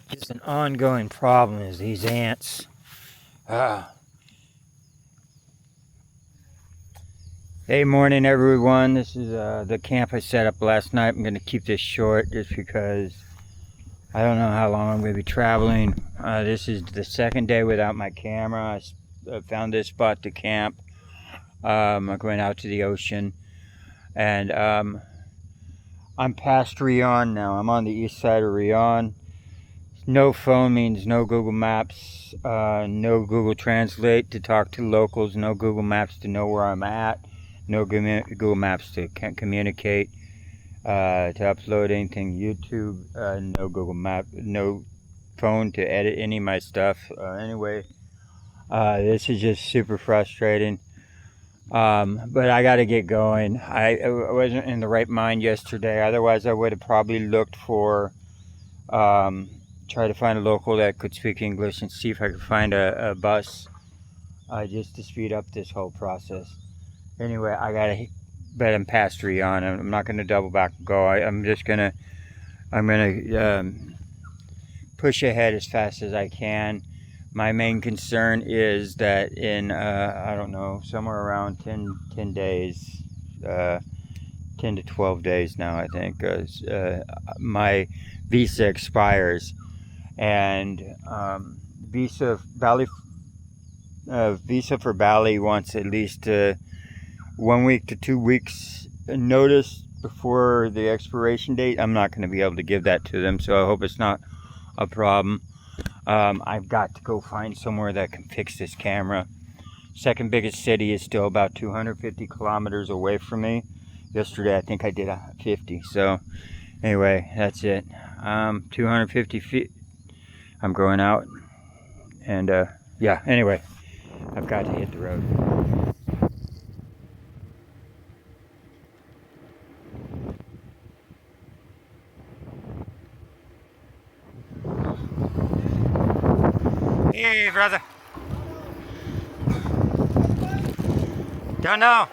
just an ongoing problem is these ants. Hey, morning everyone. This is the camp I set up last night. I'm going to keep this short just because I don't know how long I'm going to be traveling. This is the second day without my camera. I found this spot to camp. I'm going out to the ocean, and I'm past Rion now. I'm on the east side of Rion. No phone means no Google Maps, no Google Translate to talk to locals, no Google Maps to know where I'm at, no Google Maps to communicate, to upload anything YouTube, no Google Map, no phone to edit any of my stuff. Anyway, this is just super frustrating. But I got to get going. I wasn't in the right mind yesterday. Otherwise, I would have probably looked for try to find a local that could speak English and see if I could find a bus just to speed up this whole process. Anyway, bet I'm past Rion. I'm not going to double back and go. I'm going to push ahead as fast as I can. My main concern is that in, I don't know, somewhere around 10 days, 10 to 12 days now, I think, my visa expires. And visa for Bali wants at least 1 week to 2 weeks notice before the expiration date. I'm not going to be able to give that to them, so I hope it's not a problem. I've got to go find somewhere that can fix this camera. Second biggest city is still about 250 kilometers away from me. Yesterday I think I did 50. So anyway, that's it. 250 feet. I'm going out, and yeah, anyway, I've got to hit the road. Hey, brother. Don't know.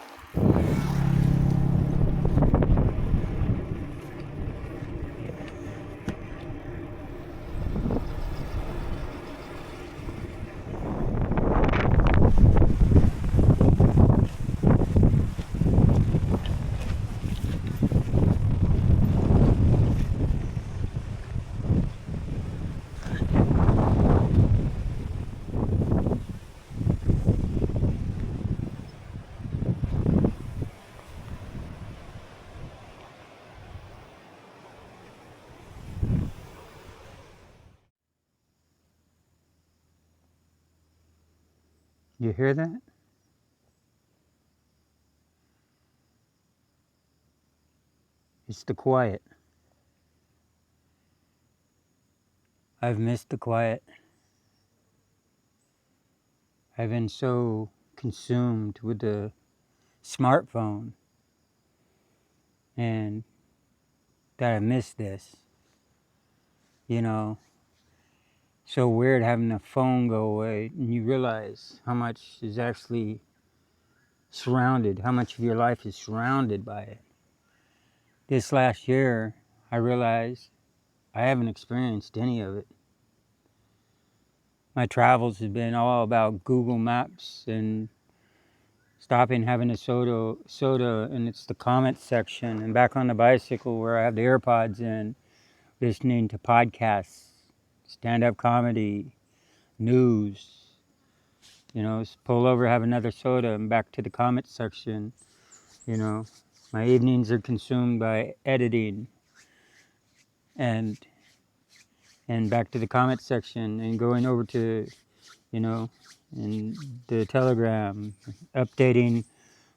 You hear that? It's the quiet. I've missed the quiet. I've been so consumed with the smartphone and that I missed this. You know, so weird having the phone go away and you realize how much is actually surrounded, how much of your life is surrounded by it. This last year, I realized I haven't experienced any of it. My travels have been all about Google Maps and stopping, having a soda, and it's the comment section, and back on the bicycle where I have the AirPods in, listening to podcasts, stand-up comedy, news. You know, pull over, have another soda, and back to the comment section. You know, my evenings are consumed by editing and back to the comment section and going over to, you know, and the Telegram, updating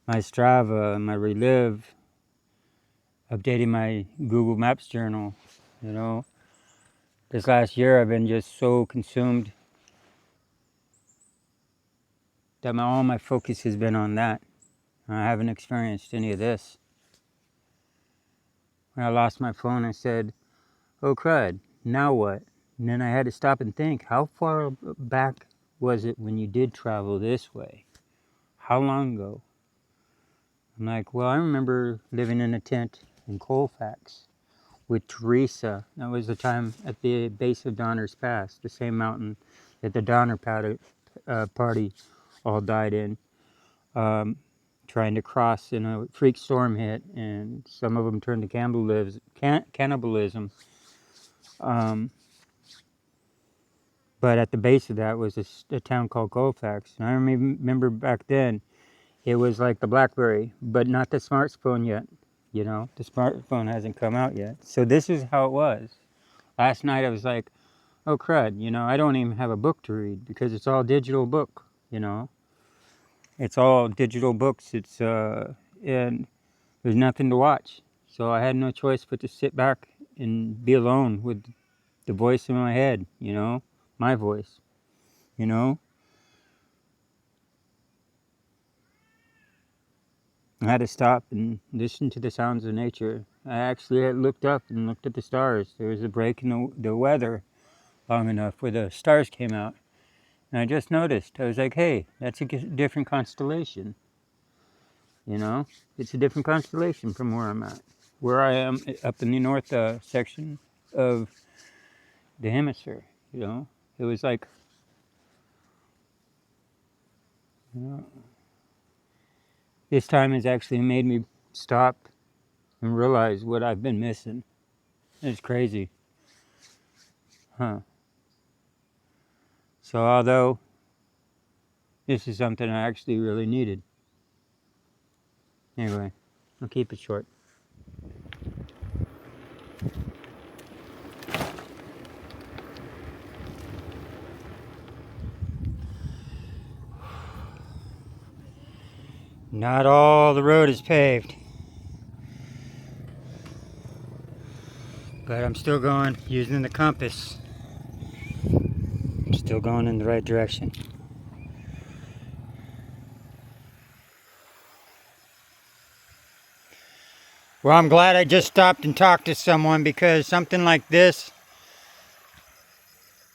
my Strava, my Relive, updating my Google Maps journal. You know, this last year I've been just so consumed that all my focus has been on that. I haven't experienced any of this. When I lost my phone, I said, oh crud, now what? And then I had to stop and think, how far back was it when you did travel this way? How long ago? I'm like, well, I remember living in a tent in Colfax with Teresa. That was the time at the base of Donner's Pass, the same mountain that the Donner party all died in. Trying to cross, and a freak storm hit, and some of them turned to cannibalism. But at the base of that was a town called Colfax. And I remember back then, it was like the BlackBerry, but not the smartphone yet. You know, the smartphone hasn't come out yet. So this is how it was. Last night I was like, oh crud, you know, I don't even have a book to read because it's all digital book, you know. It's all digital books. And there's nothing to watch. So I had no choice but to sit back and be alone with the voice in my head, you know, my voice, you know. I had to stop and listen to the sounds of nature. I actually had looked up and looked at the stars. There was a break in the weather long enough where the stars came out. And I just noticed, I was like, hey, that's a different constellation. You know, it's a different constellation from where I'm at. Where I am up in the north section of the hemisphere, you know. It was like, you know, this time has actually made me stop and realize what I've been missing. It's crazy. Huh. So although this is something I actually really needed. Anyway, I'll keep it short. Not all the road is paved. But I'm still going using the compass. I'm still going in the right direction. Well, I'm glad I just stopped and talked to someone because something like this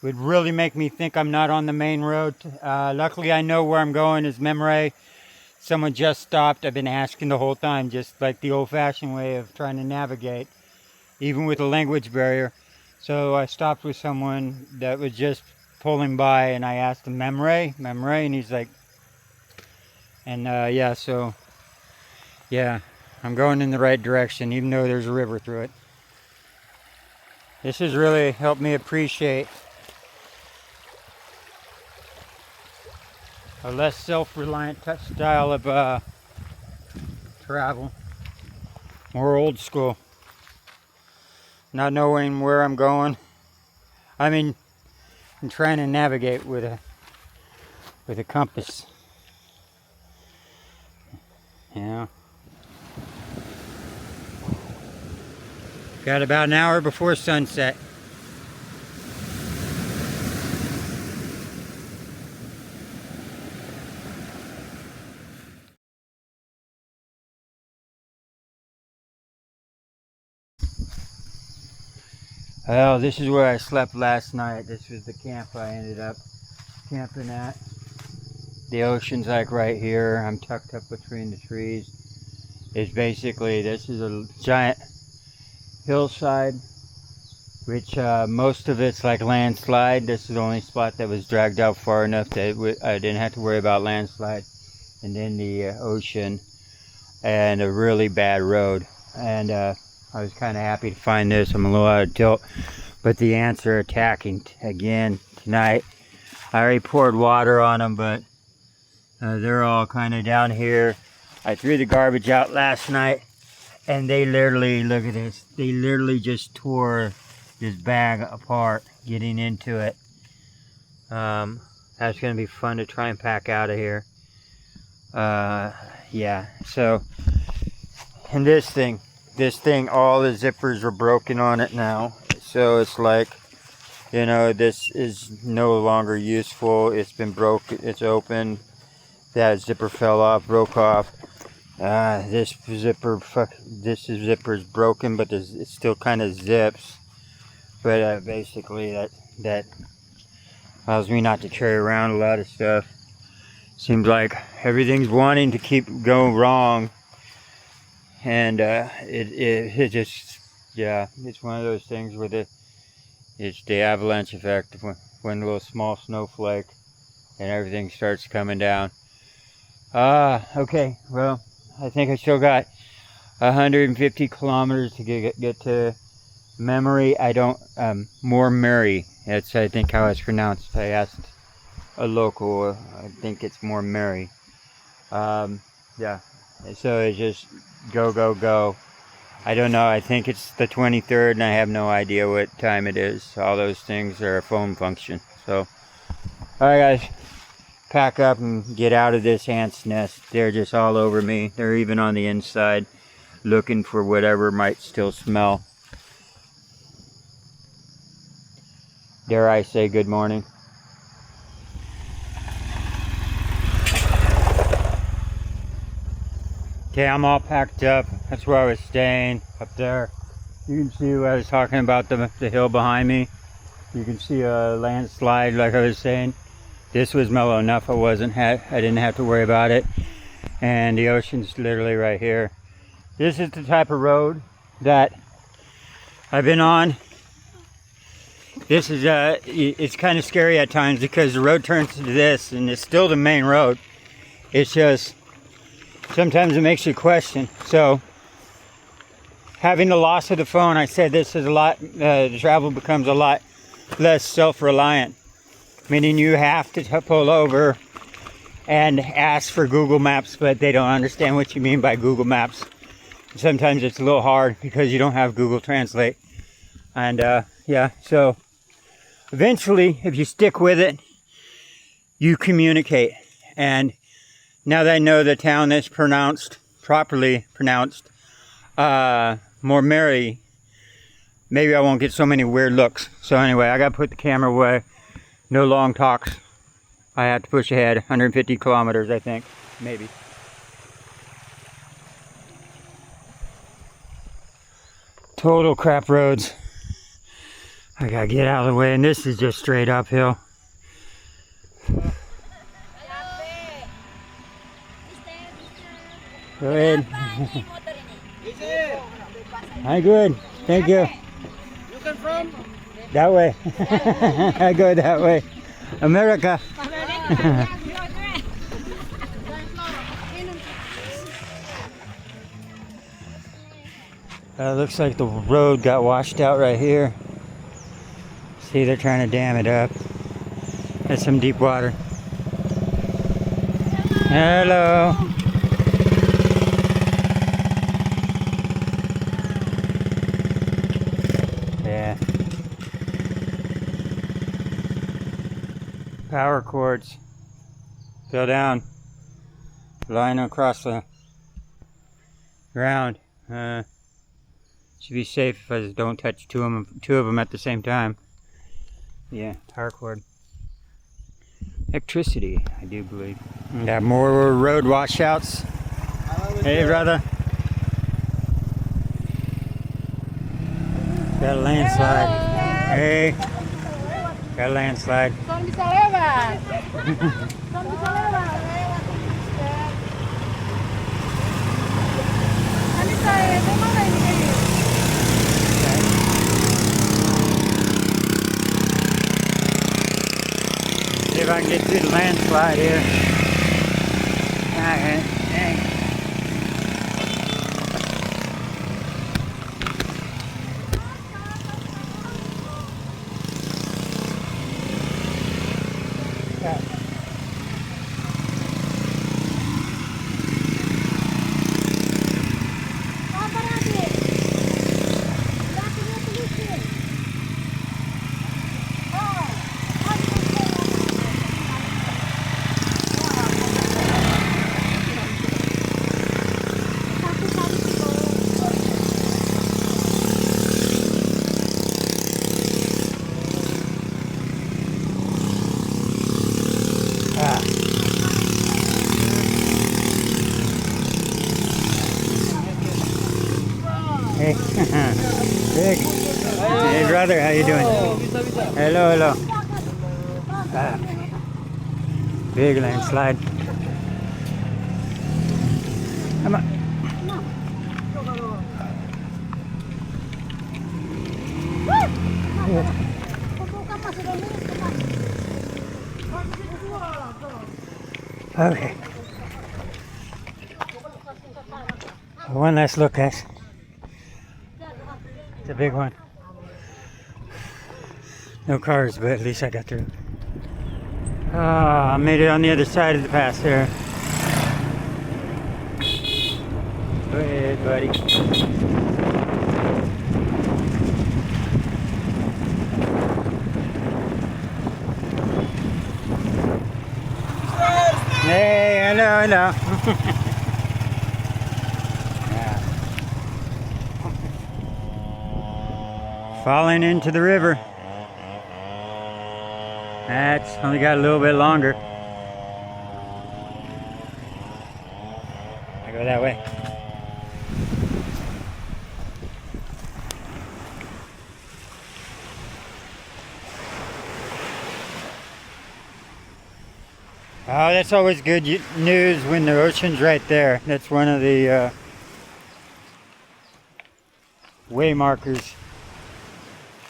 would really make me think I'm not on the main road. Luckily, I know where I'm going is Memory. Someone just stopped. I've been asking the whole time, just like the old-fashioned way of trying to navigate, even with a language barrier. So I stopped with someone that was just pulling by, and I asked him, Memory, and he's like, and yeah, so yeah, I'm going in the right direction, even though there's a river through it. This has really helped me appreciate a less self-reliant style of travel, more old school, not knowing where I'm going. I mean, I'm trying to navigate with a compass. Yeah. Got about an hour before sunset. Well, this is where I slept last night. This was the camp I ended up camping at. The ocean's like right here. I'm tucked up between the trees. It's basically, this is a giant hillside, which most of it's like landslide. This is the only spot that was dragged out far enough that I didn't have to worry about landslide. And then the ocean and a really bad road. And I was kind of happy to find this. I'm a little out of tilt, but the ants are attacking again tonight. I already poured water on them, but they're all kind of down here. I threw the garbage out last night, and they literally, look at this, they literally just tore this bag apart getting into it. That's going to be fun to try and pack out of here. Yeah, so, and this thing, all the zippers are broken on it now. So it's like, you know, this is no longer useful. It's been broke, it's open. That zipper fell off, broke off. This zipper is broken, but it still kind of zips. But basically that allows me not to carry around a lot of stuff. Seems like everything's wanting to keep going wrong, and it just Yeah, it's one of those things where it's the avalanche effect when a little small snowflake and everything starts coming down. Okay, well, I think I still got 150 kilometers to get to Memory. I don't, more Murray. That's, I think, how it's pronounced. I asked a local, I think it's more Murray. Yeah, so it's just go. I don't know, I think it's the 23rd and I have no idea what time it is. All those things are a phone function. So, alright guys, pack up and get out of this ant's nest. They're just all over me. They're even on the inside looking for whatever might still smell. Dare I say good morning? Okay, I'm all packed up. That's where I was staying, up there. You can see what I was talking about, the hill behind me. You can see a landslide, like I was saying. This was mellow enough. I didn't have to worry about it. And the ocean's literally right here. This is the type of road that I've been on. This is it's kind of scary at times because the road turns to this, and it's still the main road. It's just sometimes it makes you question. So, having the loss of the phone, I said this is a lot. The travel becomes a lot less self-reliant, meaning you have to pull over and ask for Google Maps, but they don't understand what you mean by Google Maps. Sometimes it's a little hard because you don't have Google Translate. And yeah, so eventually, if you stick with it, you communicate. And now that I know the town is properly pronounced, more Mary, maybe I won't get so many weird looks. So anyway, I gotta put the camera away. No long talks. I have to push ahead. 150 kilometers, I think, maybe. Total crap roads. I gotta get out of the way, and this is just straight uphill. Go ahead. Hi, good. Thank you. You come from? That way. I go that way. America. Looks like the road got washed out right here. See, they're trying to dam it up. That's some deep water. Hello. Yeah. Power cords fell down, lying across the ground. Should be safe if I don't touch two of them at the same time. Yeah, power cord. Electricity, I do believe. Got more road washouts. Hey, brother. Got a landslide. Hey. Got a landslide. See if I can get through the landslide here. Alright. Hey, big. Hey, brother, how you doing? Hello. Big landslide. Come on. Okay. One last look, guys. It's a big one. No cars, but at least I got through. I made it on the other side of the pass there. Go ahead, buddy. Hey, I know. Yeah. Falling into the river. That's only got a little bit longer. I go that way. Oh, that's always good news when the ocean's right there. That's one of the way markers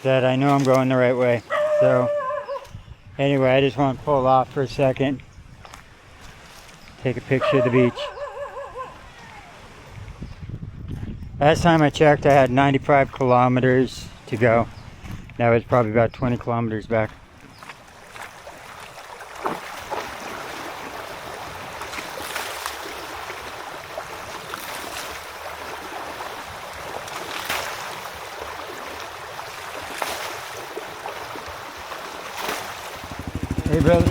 that I know I'm going the right way. So anyway, I just want to pull off for a second, take a picture of the beach. Last time I checked, I had 95 kilometers to go. That was probably about 20 kilometers back. Hey, brother.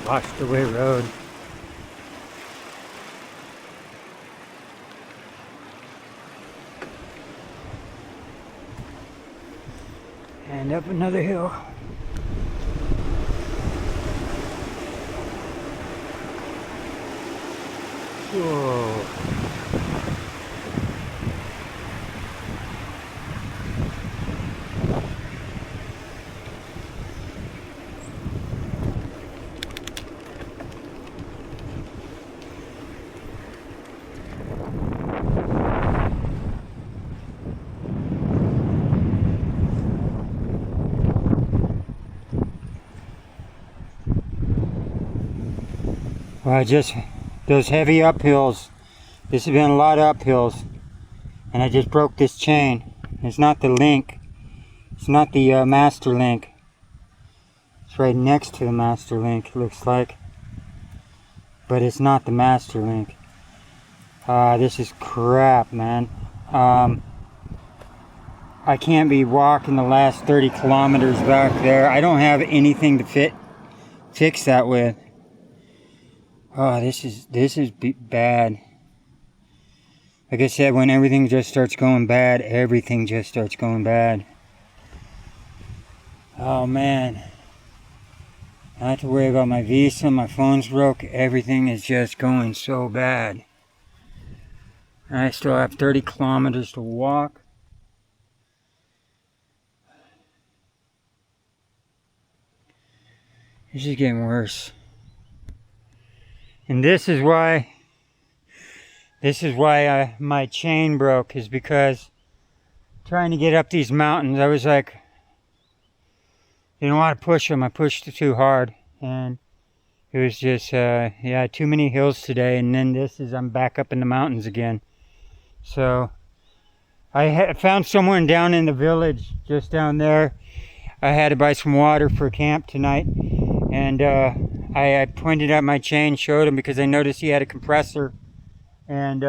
Washed away road. And up another hill. Whoa. Well, just those heavy uphills. This has been a lot of uphills. And I just broke this chain. It's not the link. It's not the master link. It's right next to the master link, it looks like. But it's not the master link. This is crap, man. I can't be walking the last 30 kilometers back there. I don't have anything to fix that with. Oh, this is bad. Like I said, when everything just starts going bad, everything just starts going bad. Oh man. I have to worry about my visa, my phone's broke, everything is just going so bad. I still have 30 kilometers to walk. This is getting worse. And this is why my chain broke, is because trying to get up these mountains, I was like, you don't want to push them. I pushed it too hard, and it was just, yeah, too many hills today. And then I'm back up in the mountains again. So I found someone down in the village, just down there. I had to buy some water for camp tonight, and And I pointed out my chain, showed him, because I noticed he had a compressor and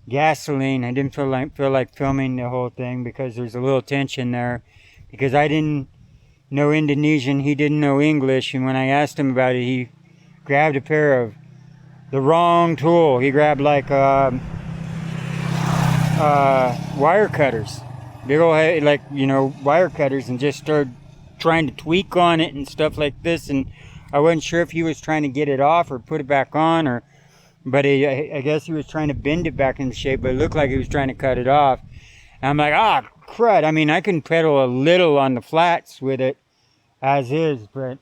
gasoline. I didn't feel like filming the whole thing because there's a little tension there, because I didn't know Indonesian, he didn't know English, and when I asked him about it, he grabbed a pair of the wrong tool. He grabbed like wire cutters, big old, like, you know, wire cutters, and just started trying to tweak on it and stuff like this. And I wasn't sure if he was trying to get it off or put it back on, or but I guess he was trying to bend it back into shape, but it looked like he was trying to cut it off. And I'm like, ah, crud. I mean, I can pedal a little on the flats with it as is, but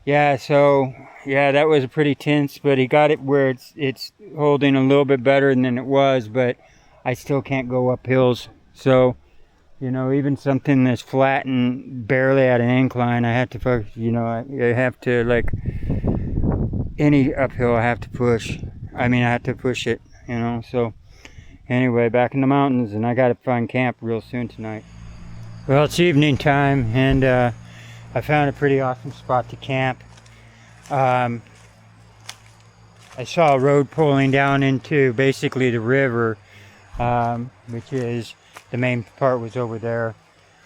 yeah, so yeah, that was pretty tense, but he got it where it's holding a little bit better than it was, but I still can't go up hills. So, you know, even something that's flat and barely at an incline, I have to, you know, I have to, like, any uphill I have to push. I mean, I have to push it, you know. So anyway, back in the mountains, and I gotta find camp real soon tonight. Well, it's evening time, and I found a pretty awesome spot to camp. I saw a road pulling down into basically the river, which is, the main part was over there,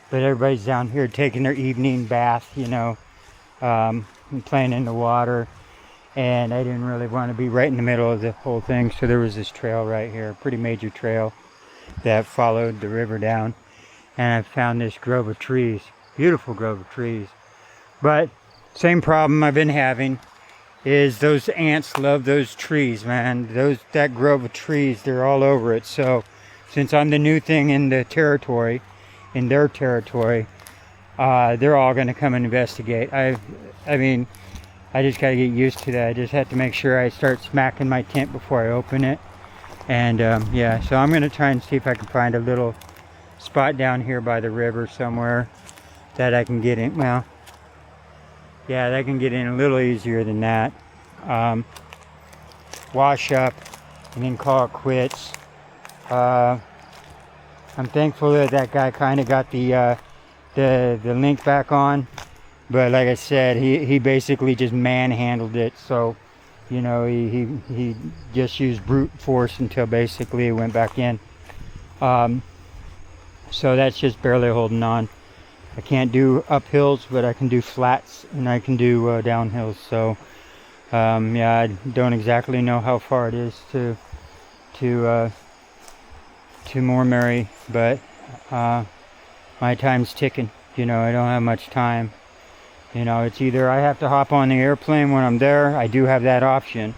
but everybody's down here taking their evening bath, you know, and playing in the water. And I didn't really want to be right in the middle of the whole thing, so there was this trail right here, a pretty major trail that followed the river down. And I found this grove of trees, beautiful grove of trees. But same problem I've been having is those ants love those trees, man. That grove of trees, they're all over it. So since I'm the new thing in the territory, in their territory, they're all going to come and investigate. I mean, I just got to get used to that. I just have to make sure I start smacking my tent before I open it. And yeah, so I'm going to try and see if I can find a little spot down here by the river somewhere that I can get in. Well, yeah, I can get in a little easier than that. Wash up and then call it quits. I'm thankful that that guy kind of got the link back on. But like I said, he basically just manhandled it. So, you know, he just used brute force until basically it went back in. So that's just barely holding on. I can't do uphills, but I can do flats and I can do downhills. So, yeah, I don't exactly know how far it is to Moormary, but my time's ticking. You know, I don't have much time. You know, it's either I have to hop on the airplane when I'm there. I do have that option.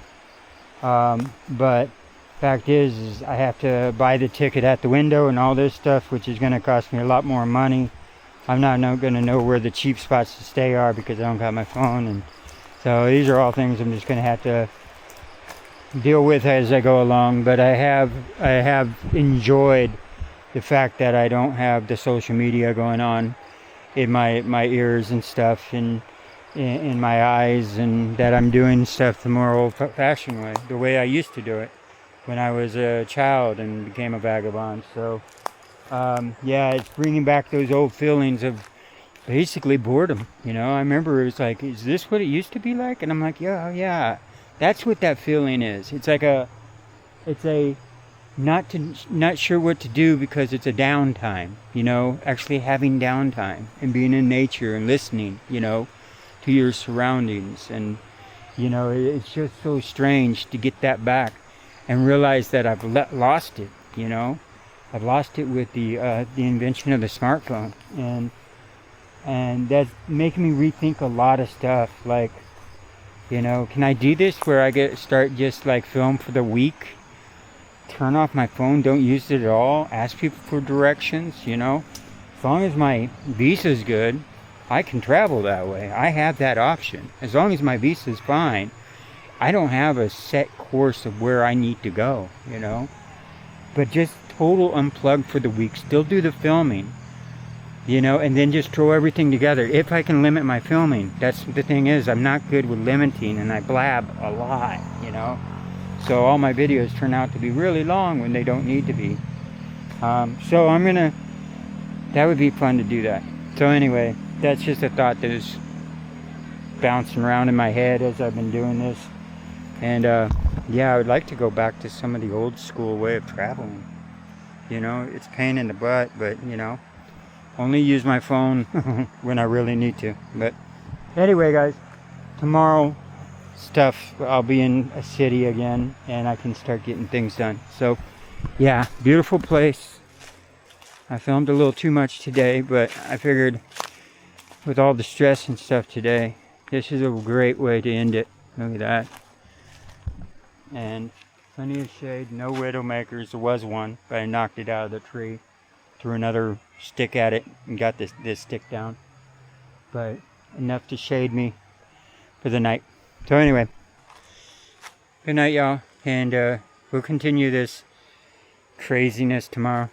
But fact is I have to buy the ticket at the window and all this stuff, which is going to cost me a lot more money. I'm not going to know where the cheap spots to stay are because I don't got my phone. And so these are all things I'm just going to have to deal with as I go along. But I have enjoyed the fact that I don't have the social media going on in my ears and stuff, and in my eyes, and that I'm doing stuff the more old-fashioned way, the way I used to do it when I was a child and became a vagabond. So yeah, it's bringing back those old feelings of basically boredom. You know, I remember it was like, is this what it used to be like? And I'm like, yeah, that's what that feeling is. It's like it's a not sure what to do because it's a downtime, you know, actually having downtime and being in nature and listening, you know, to your surroundings. And, you know, it's just so strange to get that back and realize that I've lost it, you know. I've lost it with the invention of the smartphone, and that's making me rethink a lot of stuff. Like, you know, can I do this where I start just like film for the week? Turn off my phone, don't use it at all, ask people for directions, you know. As long as my visa's good, I can travel that way. I have that option. As long as my visa's fine, I don't have a set course of where I need to go, you know. But just total unplug for the week, still do the filming, you know, and then just throw everything together. If I can limit my filming, that's the thing is, I'm not good with limiting, and I blab a lot, you know. So all my videos turn out to be really long when they don't need to be. So that would be fun to do that. So anyway, that's just a thought that bouncing around in my head as I've been doing this. And yeah, I would like to go back to some of the old school way of traveling. You know, it's a pain in the butt, but you know, only use my phone when I really need to. But anyway, guys, tomorrow I'll be in a city again and I can start getting things done. So yeah, beautiful place. I filmed a little too much today, but I figured with all the stress and stuff today, this is a great way to end it. Look at that. And plenty of shade, no widowmakers. There was one, but I knocked it out of the tree, threw another stick at it and got this stick down. But enough to shade me for the night. So anyway, good night, y'all, and we'll continue this craziness tomorrow.